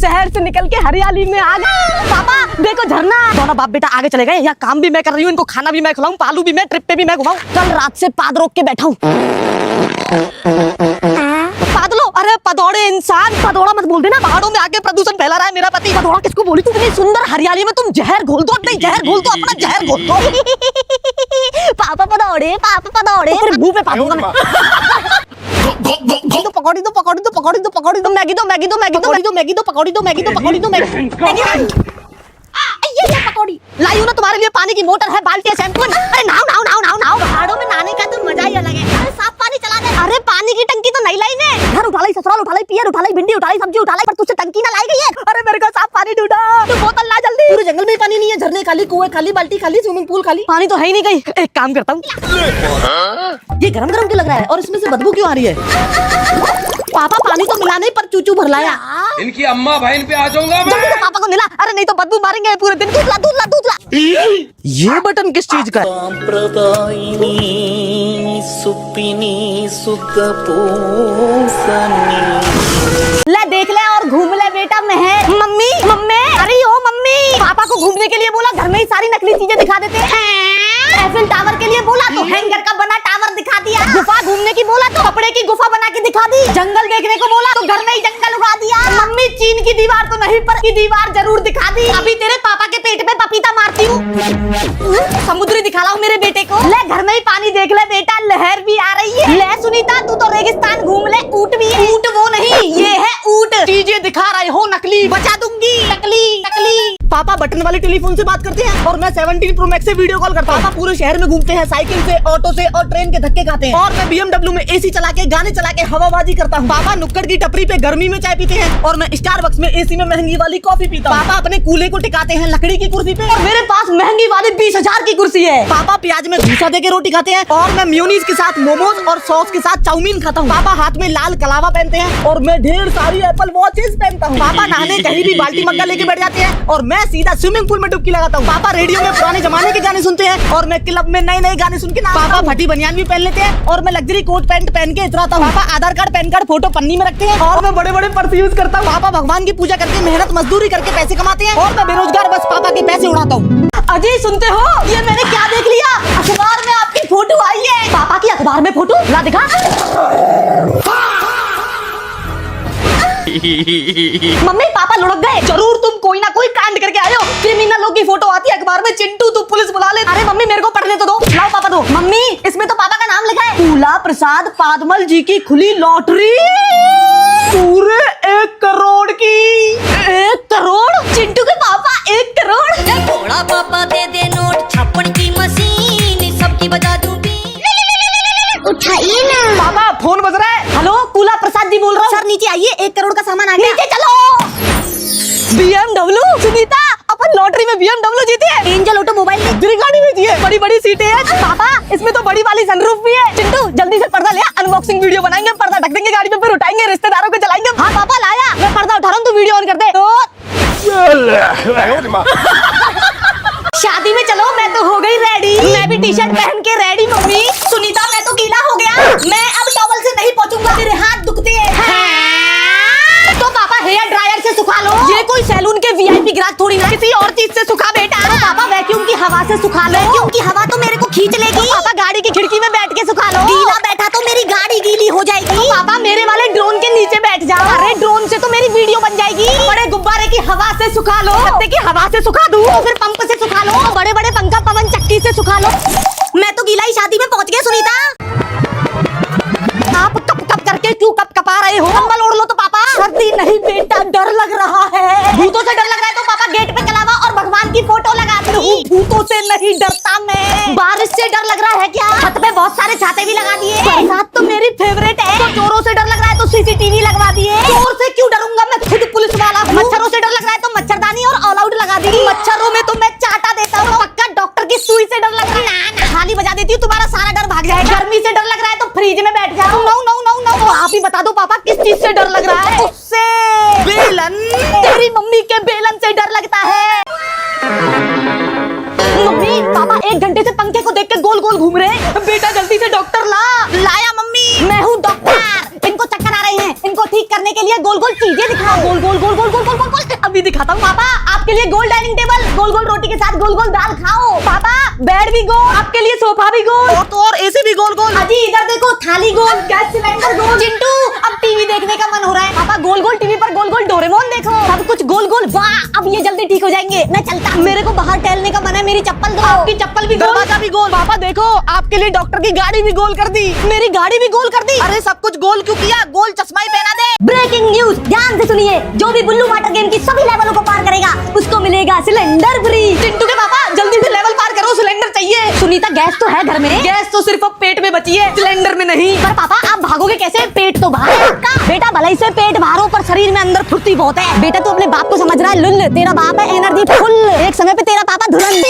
शहर से निकल के हरियाली में आ गए। पापा देखो झरना। दोनों बाप बेटा आगे चले गए। यहाँ काम भी मैं कर रही हूँ, इनको खाना भी मैं खिलाऊं, पालू भी मैं, ट्रिप पे भी मैं घुमाऊं। कल रात से पाद रोक के बैठा हूँ। पादलो, अरे पदौड़े इंसान, पदौड़ा मत बोल देना। पहाड़ों में आके प्रदूषण फैला रहा है मेरा पति। पदौड़ा किसको बोली? तू इतनी सुंदर हरियाली में तुम जहर घोल दो। नहीं जहर घोल दो, अपना जहर घोल दो। पापा पदौड़े, पापा पदौड़े, तेरे मुंह पे पादूंगा मैं। पकौड़ी दो, पकौड़ी दो, पकौड़ी दो, पकौड़ी दो, मैगी दो, मैगी दो, मैगी दो, मैगी दो, मैगी दो, पकौड़ी दो, मैगी दो, पकौड़ी दो, मैगी। ये पकौड़ी लाई हूं ना तुम्हारे लिए। पानी की मोटर है, बाल्टी है, शैम्पू। अरे नाव नाव नाव नाव नाव। पहाड़ों में नहाने का तो मजा ही अलग है। अरे साफ पानी चला दे। अरे पानी की टंकी तो नहीं लाई ने। घर उठा लाई, ससुराल उठा लाई, पियर उठा लाई, भिंडी उठा लाई, सब्जी उठा लाई, पर तुझसे टंकी ना लाई गई है। अरे मेरे को साफ पानी ढूंढो, तू बोतल ला जल्दी। पूरे जंगल में पानी नहीं है, झरने खाली, कुएं खाली, बाल्टी खाली, स्विमिंग पूल खाली, पानी तो है ही नहीं कहीं। एक काम करता हूँ, ये गरम गरम क्यों लग रहा है और इसमें से बदबू क्यों आ रही है? पापा पानी तो मिला नहीं, पर चूचू भर लाया। इनकी अम्मा बहन पे आ जाऊंगा मैं। जल्दी तो पापा को मिला। अरे नहीं तो बदबू मारेंगे पूरे दिन। दूध ला, दूध ला, दूध ला। ये बटन किस चीज का है? ले देख ले और घूम ले बेटा। मैं मम्मी मम्मी, अरे ओ मम्मी, पापा को घूमने के लिए बोला, घर में ही सारी नकली चीजें दिखा देते हैं। एफिल टावर के लिए बोला तो हैंगर का बना टावर दिखा दिया। गुफा घूमने की बोला तो कपड़े की गुफा बना के दिखा दी। जंगल देखने को बोला तो घर में ही जंगल उगा दिया। मम्मी चीन की दीवार तो नहीं, पर की दीवार जरूर दिखा दी। अभी तेरे पापा के पेट में पपीता मारती हूँ। समुद्री दिखा लाऊं मेरे बेटे को। ले घर में ही पानी देख ले बेटा, लहर भी आ रही है। ले सुनीता तू तो रेगिस्तान घूम ले, ऊंट भी है। ऊंट वो नहीं, ये है ऊंट। चीजें दिखा रहे हो नकली, बचा दूंगी। नकली नकली। पापा बटन वाले टेलीफोन से बात करते हैं और मैं 17 प्रो मैक्स से वीडियो कॉल करता हूँ। पापा पूरे शहर में घूमते हैं, साइकिल से, ऑटो से और ट्रेन के धक्के खाते हैं। और मैं BMW में एसी चला के, गाने चला के हवाबाजी करता हूँ। पापा नुक्कड़ की टपरी पे गर्मी में चाय पीते हैं और मैं स्टारबक्स में एसी में महंगी वाली कॉफी पीता हूँ। पापा अपने कूल्हे को टिकाते हैं लकड़ी की कुर्सी पे और मेरे पास महंगी वाली 20,000 की कुर्सी है। पापा प्याज में भूसा दे के रोटी खाते हैं और मैं मेयोनीज के साथ मोमोज और सॉस के साथ चाउमीन खाता हूँ। पापा हाथ में लाल कलावा पहनते हैं और मैं ढेर सारी एप्पल वॉचेस पहनता हूँ। पापा नहाने कहीं भी बाल्टी मग्गा लेके बैठ जाते हैं और मैं सीधा स्विमिंग पूल में डुबकी लगाता हूँ। पापा रेडियो में पुराने जमाने के गाने सुनते हैं और मैं क्लब में नए नए गाने सुन के नाचता हूँ। पापा फटी बनियान भी पहन लेते हैं और मैं लग्जरी कोट पैंट पहन के इतराता हूँ। पापा आधार कार्ड पैन कार्ड फोटो पन्नी में रखते हैं और मैं बड़े बड़े पर्स यूज करता हूँ। पापा भगवान की पूजा करके मेहनत मजदूरी करके पैसे कमाते हैं और मैं बेरोजगार बस पापा के पैसे उड़ाता हूँ। अजय सुनते हो, ये मैंने क्या देख लिया? अखबार में आपकी फोटो आई है। पापा की अखबार में फोटो ला दिखा। मम्मी पापा लुढ़क गए। जरूर तुम कोई ना कोई कांड करके आए हो। क्रिमिनलों की फोटो आती है अखबार में। चिंटू तू पुलिस बुला ले। अरे मम्मी मेरे को पढ़ने तो दो। लाओ पापा दो। मम्मी इसमें तो पापा का नाम लिखा है, फूला प्रसाद पादमल जी की खुली लॉटरी पूरे 1 करोड़ की। 1 करोड़? चिंटू के पापा 1 करोड़? घोड़ा पापा दे दे नोट, छापन की मशीन सबकी बजा दूं। उठाइए ना। पापा फोन बज रहा है। हेलो फूला प्रसाद जी बोल रहा हूँ। सर नीचे आइए, 1 करोड़ का सामान आ गया। नीचे चलो। BMW सुनीता, अपन लॉटरी में BMW जीती है। एंजल ऑटोमोबाइल ने लग्जरी गाड़ी भेजी है, बड़ी बड़ी सीटें हैं। पापा इसमें तो बड़ी वाली सनरूफ भी है। चिंटू जल्दी से पर्दा ले, अनबॉक्सिंग वीडियो बनाएंगे। पर्दा ढक देंगे गाड़ी पे, फिर उठाएंगे, रिश्तेदारों को जलाएंगे। हाँ पापा लाया, मैं पर्दा उठा रहा हूँ, तू वीडियो ऑन कर दे। शादी में चलो, मैं तो हो गई रेडी। मैं भी टी-शर्ट पहन के रेडी। मम्मी सुनीता मैं तो गीला हो गया, मैं अब टॉवल से नहीं पहुंचूंगा, मेरे हाथ दुखते हैं। तो पापा हेयर ड्रायर से सुखा लो। ये कोई सैलून के VIP ग्राहक थोड़ी ना, किसी और चीज से सुखा बेटा। तो पापा वैक्यूम की हवा से सुखा लो। वैक्यूम की हवा तो मेरे को खींच लेगी। पापा गाड़ी की खिड़की में बैठ के सुखा लो। गीला बैठा तो मेरी गाड़ी गीली हो जाएगी। तो पापा मेरे वाले ड्रोन के नीचे बैठ जाओ। अरे ड्रोन से तो मेरी वीडियो बन जाएगी। बड़े गुब्बारे की हवा से सुखा लो। पत्ते की हवा से सुखा दूं, तो फिर पंप से सुखा लो। बड़े बड़े पंखा पवन चक्की से सुखा लो। मैं तो गीला ही शादी में पहुंच गया। सुनीता आप कप कप करके क्यों कप कपा रहे हो? कंबल ओढ़ लो तो पापा। सर्दी नहीं बेटा, डर लग रहा है। भूतों से डर लग रहा है तो पापा गेट पे कलावा और भगवान की फोटो लगा दो। भूतों से नहीं डरता मैं। बारिश से डर लग रहा है क्या? छत पे बहुत सारे छाते भी लगा दिए। बरसात तो मेरी फेवरेट है। तो चोरों से डर लग रहा है तो CCTV लगवा दिए। चोर से क्यों डरूंगा, मैं खुद पुलिस वाला हूँ। मच्छरों से डर लग रहा है तो मच्छरदानी और ऑल आउट लगा दी। मच्छरों में तो मैं चाटा देता हूँ। पक्का डॉक्टर की सुई से डर लग रहा है, थाली बजा देती हूँ, तुम्हारा सारा डर भाग जाएगा। गर्मी से डर लग रहा है तो फ्रिज में बैठ जाओ। नो नो नो नो, आप ही बता दो पापा किस चीज से डर लग रहा है? उससे। बेलन। तेरी मम्मी के बेलन से डर लगता है। मम्मी पापा 1 घंटे से पंखे को देख के गोल गोल घूम रहे हैं। बेटा जल्दी से डॉक्टर ला। लाया मम्मी। मैं हूँ डॉक्टर। इनको चक्कर आ रहे हैं, इनको ठीक करने के लिए गोल गोल चीजें दिखाओ। गोल गोल गोल गोल गोल गोल गोल। भी दिखाता हूँ। पापा आपके लिए गोल डाइनिंग टेबल, गोल गोल रोटी के साथ गोल गोल दाल खाओ। पापा बेड भी गोल, आपके लिए सोफा भी गोल, और तो और एसी भी गोल गोल। अजी इधर देखो, थाली गोल, गैस सिलेंडर गोल। चिंटू अब टीवी देखने का मन हो रहा है। पापा गोल गोल टीवी पर गोल गोल डोरेमोन देखो, सब कुछ गोल गोल। वाह अब ये जल्दी ठीक हो जाएंगे, मैं चलता। मेरे को बाहर टहलने का मन है, मेरी चप्पल दो। आपकी चप्पल भी गोल, दरवाजा भी गोल। पापा देखो आपके लिए डॉक्टर की गाड़ी भी गोल कर दी, मेरी गाड़ी भी गोल कर दी। अरे सब कुछ गोल क्यों किया, गोल चश्मा ही पहना दे। ब्रेकिंग न्यूज, ध्यान से सुनिए, जो भी बुल्लू वाटर गेम की सभी लेवलों को पार करेगा उसको मिलेगा सिलेंडर फ्री। चिंटू के पापा जल्दी से लेवल पार करो, सिलेंडर चाहिए। सुनीता गैस तो है घर में, गैस तो सिर्फ अब पेट में बची है, सिलेंडर में नहीं। पर पापा आप भागोगे कैसे, पेट तो बाहर है आपका। बेटा भलाई से पेट बाहर हो पर शरीर में अंदर फुर्ती बहुत है। बेटा तू अपने बाप को समझ रहा है लुल्ल, तेरा बाप है एनर्जी फुल। एक समय पे तेरा पापा धुरंधर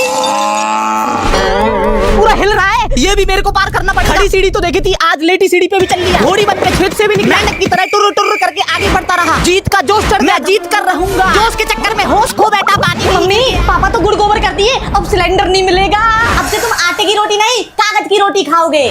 पूरा हिल रहा है। ये भी मेरे को पार करना पड़ेगा। खड़ी सीढ़ी तो देखी थी, आज लेटी सीढ़ी पे भी चल लिया। घोड़ी बन के खेत से भी निकला, मेंढक की तरह टुर टुर करके आगे बढ़ता रहा। जीत का जोश चढ़ गया, जीत कर रहूंगा। जोश के चक्कर में होश खो बैठा पानी। मम्मी पापा तो गुड़ गोबर कर दिए, अब सिलेंडर नहीं मिलेगा। अब से तुम आटे की रोटी नहीं कागज की रोटी खाओगे।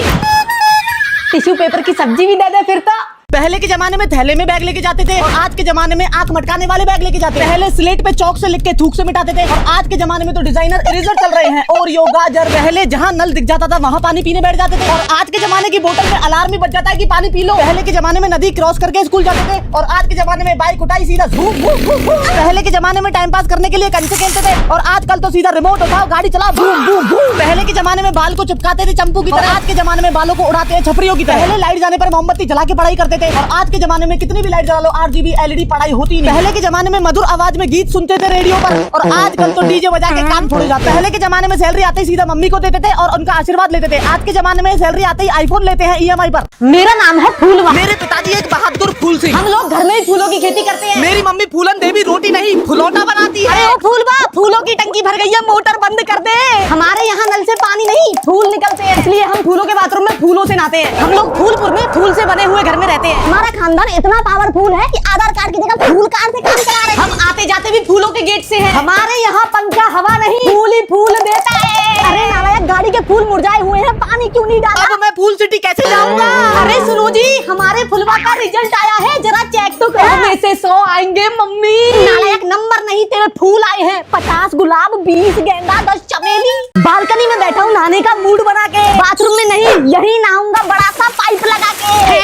टिश्यू पेपर की सब्जी भी दे दे फिर तो। पहले के जमाने में थैले में बैग लेके जाते थे और आज के जमाने में आंख मटकाने वाले बैग लेके जाते हैं। पहले स्लेट पे चौक से लिख के थूक से मिटाते थे और आज के जमाने में तो डिजाइनर इरेजर चल रहे हैं। और गाजर, पहले जहाँ नल दिख जाता था वहाँ पानी पीने बैठ जाते थे और आज के जमाने की बोतल में अलार्म भी बज जाता है कि पानी पी लो। पहले के जमाने में नदी क्रॉस करके स्कूल जाते थे और आज के जमाने में बाइक उठाई सीधा झूम भूम भूम भूम। पहले के जमाने में टाइम पास करने के लिए कंचे खेलते थे और आजकल तो सीधा रिमोट उठाओ गाड़ी चलाओ भूम भूम भूम। पहले के जमाने में बाल को चिपकाते थे चंपू की तरह, आज के जमाने में बालों को उड़ाते हैं छपरियों की तरह। पहले लाइट जाने पर मोमबत्ती जला के पढ़ाई करते थे और आज के जमाने में कितनी भी लाइट जला लो RGB LED पढ़ाई होती नहीं। पहले के जमाने में मधुर आवाज में गीत सुनते थे रेडियो पर और आजकल तो डीजे बजा के कान फोड़े जाते हैं। पहले के जमाने में सैलरी आते ही सीधा मम्मी को देते थे और उनका आशीर्वाद लेते थे। आज के जमाने में सैलरी आते ही आईफोन लेते हैं EMI पर। मेरा नाम है फूलवा, मेरे पिताजी एक बहादुर फूल सिंह। हम लोग घर में ही फूलों की खेती करते हैं। मेरी मम्मी फूलन देवी रोटी नहीं फुलौटा बनाती है। अरे फूलवा फूलों की टंकी भर गई है, मोटर बंद कर दे। हमारे यहाँ नल से पानी नहीं फूल निकलते हैं, इसलिए हम फूलों के बाथरूम में फूलों से नहाते हैं। हम लोग फूलपुर में फूल से बने हुए घर में रहते हैं। हमारा खानदान इतना पावरफुल है कि आधार कार्ड की जगह फूल कार्ड से काम करा रहे हैं। हम आते जाते भी फूलों के गेट से हैं। हमारे यहाँ पंखा हवा नहीं फूल ही फूल देता है। अरे नालायक गाड़ी के फूल मुरझाए हुए हैं, पानी क्यों नहीं डाला? अब मैं फूल सिटी कैसे जाऊंगा? अरे सुनो जी हमारे फुलवा का रिजल्ट आया है, जरा चेक तो करो। में से 100 आएंगे मम्मी। नालायक नंबर नहीं तेरे फूल आए हैं, 50 गुलाब 20 गेंदा 10 चमेली। बालकनी में बैठा हूँ नहाने का मूड बना के, बाथरूम में नहीं यही नहाऊंगा बड़ा सा पाइप लगा के।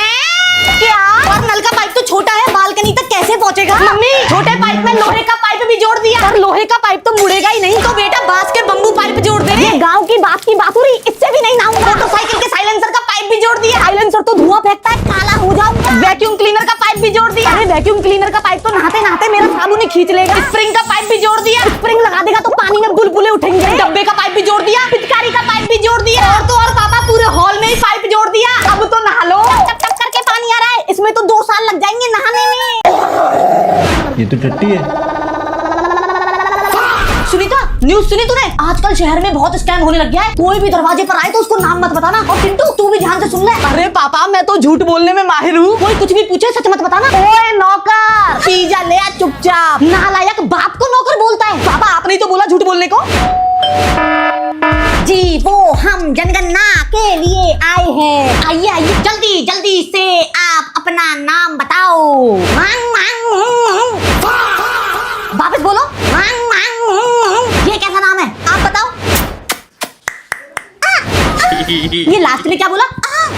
क्या? और नल का पाइप तो छोटा है, बालकनी तक कैसे पहुँचेगा? मम्मी छोटे पाइप में लोहे का पाइप भी जोड़ दिया। और लोहे का पाइप तो मुड़ेगा ही नहीं, तो बेटा बांस के बम्बू पाइप जोड़ दे। ये गाँव की बात की बातुरी, इससे भी नहीं नहाऊंगा। मोटरसाइकिल के साइलेंसर का पाइप भी जोड़ दिया। साइलेंसर तो धुआं फेंकता है, काला हो जाऊंगा। वैक्यूम क्लीनर का पाइप भी जोड़ दिया। अरे वैक्यूम क्लीनर का पाइप तो नहाते नहाते मेरा साबुन ही खींच लेगा। स्प्रिंग का पाइप भी जोड़ दिया। स्प्रिंग लगा देगा तो पानी में बुलबुले उठेंगे। डब्बे का पाइप भी जोड़ दिया, पिचकारी का पाइप भी जोड़ दिया। और तो और पापा पूरे हॉल में ही पाइप जोड़ दिया। अब तो नहा लो। टप टप करके पानी आ रहा है, इसमें तो 2 साल लग जाएंगे नहाने में। ये तो टट्टी है। सुनीता न्यूज सुनी तूने? आजकल शहर में बहुत स्कैम होने लग गया है। कोई भी दरवाजे पर आए तो उसको नाम मत बताना। और चिंटू तू भी ध्यान से सुन ले। अरे पापा मैं तो झूठ बोलने में माहिर हूँ। कोई कुछ भी पूछे सच मत बताना। ओए नौकर पिज्जा ले आ चुपचाप। नालायक बाप को नौकर बोलता है। पापा आपने तो बोला झूठ बोलने को। जी वो हम जनगणना के लिए आए हैं। आइए आइए जल्दी जल्दी से आप अपना नाम बताओ। मांग मांग वापस बोलो। मांग मांग। ये कैसा नाम है आप बताओ? ये लास्ट में क्या बोला?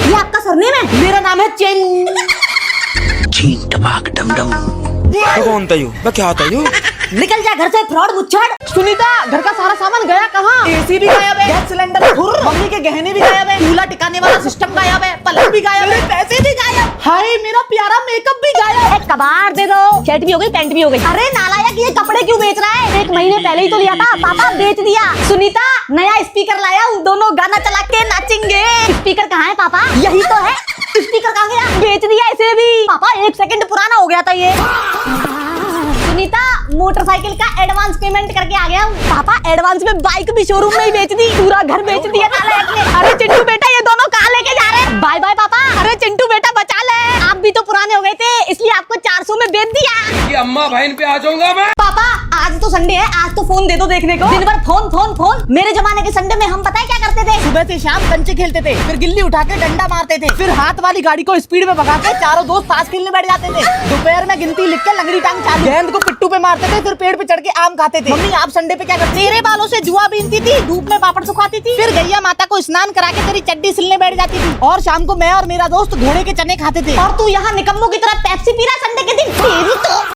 ये आपका सरनेम है? मेरा नाम है चेन। चीन टमाक डम डम। कौन था यू? मैं क्या होता यू? निकल जा घर से फ्रॉड मुच्छड़। सुनीता घर का सारा सामान गया कहाँ? एसी भी गायब है, गैस सिलेंडर फुर, मम्मी के गहने भी गायब है, चूल्हा टिकाने वाला सिस्टम गायब है, पलंग भी गायब है, पैसे भी गायब। हाय मेरा प्यारा मेकअप भी गायब। एक कबाड़ दे दो। शर्ट भी हो गई पैंट भी हो गई। अरे नालायक ये कपड़े क्यों बेच रहा है? 1 महीने पहले ही तो लिया था, पापा बेच दिया। सुनीता नया स्पीकर लाया हूँ, दोनों गाना चला के नाचेंगे। स्पीकर कहाँ है पापा? यही तो है। स्पीकर कहाँ गया? बेच दिया इसे भी। पापा 1 सेकंड पुराना हो गया था ये। सुनीता मोटरसाइकिल का एडवांस पेमेंट करके आ गया हूँ। पापा एडवांस में बाइक भी शोरूम में ही बेच दी, पूरा घर बेच दिया नालायक ने। अरे चिंटू बेटा ये दोनों कहाँ लेके जा रहे हैं? बाय बाय पापा। अरे चिंटू बेटा बचा ले, आप भी तो पुराने हो गए थे इसलिए आपको 400 में बेच दिया। कि अम्मा बहन पे आ जाऊंगा मैं। पापा आज तो संडे है, आज तो फोन दे दो देखने को। दिन भर फोन फोन फोन। मेरे जमाने के संडे में हम पता है क्या करते करते थे। सुबह से शाम कंचे खेलते थे, फिर गिल्ली उठा के डंडा मारते थे, फिर हाथ वाली गाड़ी को स्पीड में भगा के चारों दोस्त ताश खेलने बैठ जाते थे। दोपहर में गिनती लिख के लंगड़ी टांग चालू, गेंद को पिट्टू पे मारते थे, फिर पेड़ पे चढ़ के आम खाते थे। मम्मी आप संडे पे क्या करते? तेरे बालों से जुआ बीनती थी, धूप में पापड़ सुखाती थी, फिर गैया माता को स्नान करा के तेरी चड्डी सिलने बैठ जाती थी, और शाम को मैं और मेरा दोस्त घोड़े के चने खाते थे। और तू यहाँ निकम्मों की तरह पेप्सी पी रहा संडे के दिन। तेरी तो